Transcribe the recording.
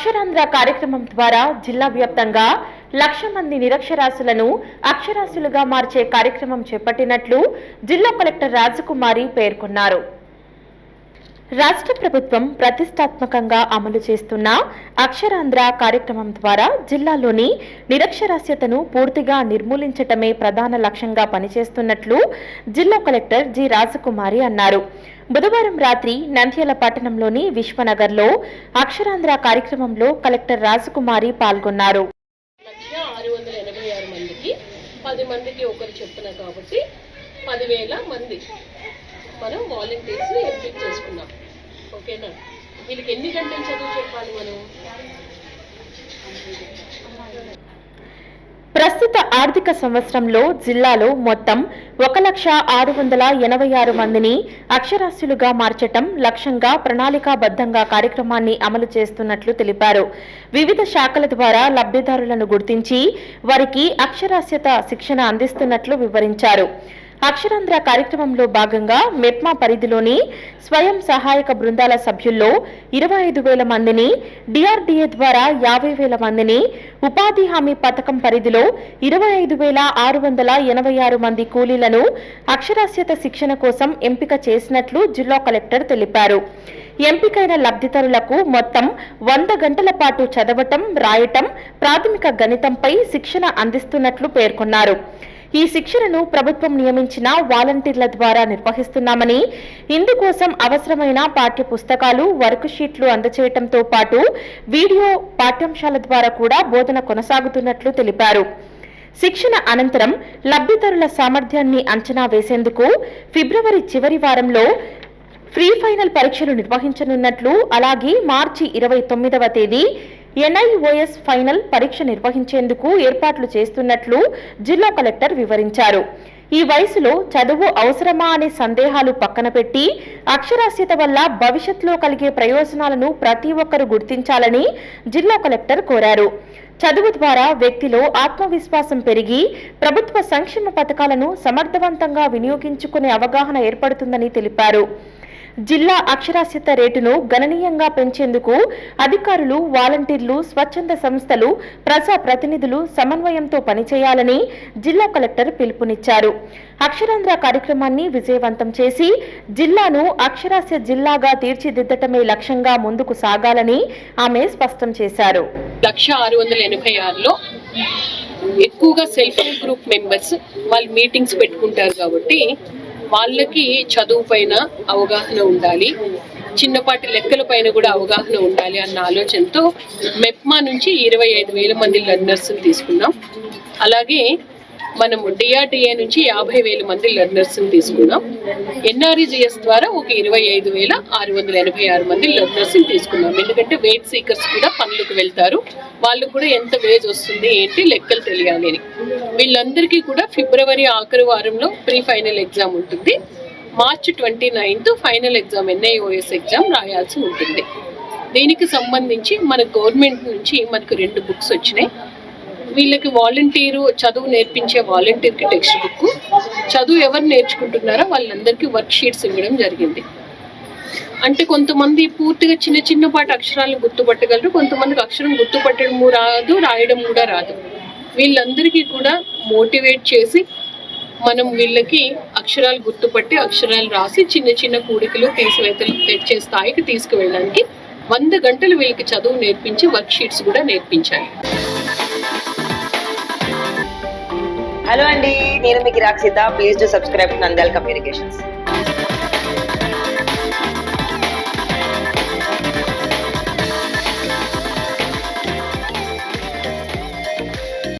అక్షరాంధ్ర కార్యక్రమం ద్వారా జిల్లా వ్యాప్తంగా 1,00,000 మంది నిరక్షరాస్యులను అక్షరాస్యులుగా మార్చే కార్యక్రమం చేపట్టినట్లు జిల్లా కలెక్టర్ రాజకుమారి పేర్కొన్నారు. రాష్ట్ర ప్రభుత్వం ప్రతిష్టాత్మకంగా అమలు చేస్తున్న అక్షరాంధ్ర కార్యక్రమం ద్వారా జిల్లాలోని నిరక్షరాస్యతను పూర్తిగా నిర్మూలించటమే ప్రధాన లక్ష్యంగా పనిచేస్తున్నట్లు జిల్లా కలెక్టర్ జి రాజకుమారి అన్నారు. బుధవారం రాత్రి నంద్యాల పట్టణంలోని విశ్వనగర్లో అక్షరాంధ్ర కార్యక్రమంలో కలెక్టర్ రాజకుమారి పాల్గొన్నారు. 686 మందికి 10 మందికి ఒకరు చెప్తున్న కాబట్టి 10,000 మంది మనం వాలంటీర్స్ ఎంపిక చేసుకున్నాం. ఓకేనా? వీళ్ళకి ఎన్ని గంటలు చదువు చెప్పాలి మనం? ప్రస్తుత ఆర్థిక సంవత్సరంలో జిల్లాలో మొత్తం 1,686 మందిని అక్షరాస్యులుగా మార్చటం లక్ష్యంగా ప్రణాళికాబద్ధంగా కార్యక్రమాన్ని అమలు చేస్తున్నట్లు తెలిపారు. వివిధ శాఖల ద్వారా లబ్ధిదారులను గుర్తించి వారికి అక్షరాస్యత శిక్షణ అందిస్తున్నట్లు వివరించారు. అక్షరాంధ్ర కార్యక్రమంలో భాగంగా మెప్మా పరిధిలోని స్వయం సహాయక బృందాల సభ్యుల్లో 25,000 మందిని, డిఆర్డీఏ ద్వారా 50,000 మందిని, ఉపాధి హామీ పథకం పరిధిలో 25,686 మంది కూలీలను అక్షరాస్యత శిక్షణ కోసం ఎంపిక చేసినట్లు జిల్లా కలెక్టర్ తెలిపారు. ఎంపికైన లబ్ధిదారులకు మొత్తం 100 గంటల పాటు చదవటం, రాయటం, ప్రాథమిక గణితంపై శిక్షణ అందిస్తున్నట్లు పేర్కొన్నారు. ఈ శిక్షణను ప్రభుత్వం నియమించిన వాలంటీర్ల ద్వారా నిర్వహిస్తున్నామని, ఇందుకోసం అవసరమైన పాఠ్య పుస్తకాలు, వర్క్ షీట్లు అందజేయడంతో పాటు వీడియో పాఠ్యాంశాల ద్వారా కూడా బోధన కొనసాగుతున్నట్లు తెలిపారు. శిక్షణ అనంతరం లబ్ధిదారుల సామర్థ్యాన్ని అంచనా వేసేందుకు ఫిబ్రవరి చివరి వారంలో ప్రీ ఫైనల్ పరీక్షలు నిర్వహించనున్నట్లు, అలాగే మార్చి 29వ తేదీ NIOS ఫైనల్ పరీక్ష నిర్వహించేందుకు ఏర్పాట్లు చేస్తున్నట్లు జిల్లా కలెక్టర్ వివరించారు. ఈ వయసులో చదువు అవసరమా అనే సందేహాలు పక్కన పెట్టి అక్షరాస్యత వల్ల భవిష్యత్తులో కలిగే ప్రయోజనాలను ప్రతి ఒక్కరూ గుర్తించాలని జిల్లా కలెక్టర్ కోరారు. చదువు ద్వారా వ్యక్తిలో ఆత్మవిశ్వాసం పెరిగి ప్రభుత్వ సంక్షేమ పథకాలను సమర్థవంతంగా వినియోగించుకునే అవగాహన ఏర్పడుతుందని తెలిపారు. జిల్లా అక్షరాస్యత రేటును గణనీయంగా పెంచేందుకు అధికారులు, వాలంటీర్లు, స్వచ్ఛంద సంస్థలు, ప్రజా ప్రతినిధులు సమన్వయంతో పనిచేయాలని జిల్లా కలెక్టర్ పిలుపునిచ్చారు. అక్షరాంధ్ర కార్యక్రమాన్ని విజయవంతం చేసి జిల్లాను అక్షరాస్య జిల్లాగా తీర్చిదిద్దటమే లక్ష్యంగా ముందుకు సాగాలని ఆమె స్పష్టం చేశారు. 1,686లో ఎక్కువగా సెల్ఫ్ హెల్ప్ గ్రూప్ మెంబర్స్ వాళ్ళు మీటింగ్స్ పెట్టుకుంటారు కాబట్టి వాళ్ళకి చదువు పైన అవగాహన ఉండాలి, చిన్నపాటి లెక్కల పైన కూడా అవగాహన ఉండాలి అన్న ఆలోచనతో మెప్మా నుంచి 25,000 మంది లెర్నర్స్ తీసుకున్నాం. అలాగే మనము డిఆర్డీఏ నుంచి 50,000 మంది లెర్నర్స్ తీసుకున్నాం. NREGS ద్వారా ఒక 25,686 మంది లెర్నర్స్ తీసుకున్నాం. ఎందుకంటే వేజ్ సీకర్స్ కూడా పనులకు వెళ్తారు, వాళ్ళకు కూడా ఎంత వేజ్ వస్తుంది ఏంటి లెక్కలు తెలియాలి అని. వీళ్ళందరికీ కూడా ఫిబ్రవరి ఆఖరి వారంలో ప్రీ ఫైనల్ ఎగ్జామ్ ఉంటుంది. మార్చి 29th final exam NIOS exam రాయాల్సి ఉంటుంది. దీనికి సంబంధించి మన గవర్నమెంట్ నుంచి మనకు 2 బుక్స్ వచ్చినాయి. వీళ్ళకి వాలంటీరు చదువు నేర్పించే వాలంటీర్కి టెక్స్ట్ బుక్, చదువు ఎవరు నేర్చుకుంటున్నారో వాళ్ళందరికీ వర్క్ షీట్స్ ఇవ్వడం జరిగింది. అంటే కొంతమంది పూర్తిగా చిన్నపాటి అక్షరాలను గుర్తుపట్టగలరు, కొంతమందికి అక్షరం గుర్తుపట్టడము రాదు, రాయడం కూడా రాదు. వీళ్ళందరికీ కూడా మోటివేట్ చేసి మనం వీళ్ళకి అక్షరాలు గుర్తుపట్టి అక్షరాలు రాసి చిన్న కూడికలు తీసివేతలు తెచ్చే స్థాయికి తీసుకువెళ్ళడానికి 100 గంటలు వీళ్ళకి చదువు నేర్పించి వర్క్ షీట్స్ కూడా నేర్పించాలి. హలో అండి, నేను మీకు Rakshitha. Please to subscribe Nandyal communications.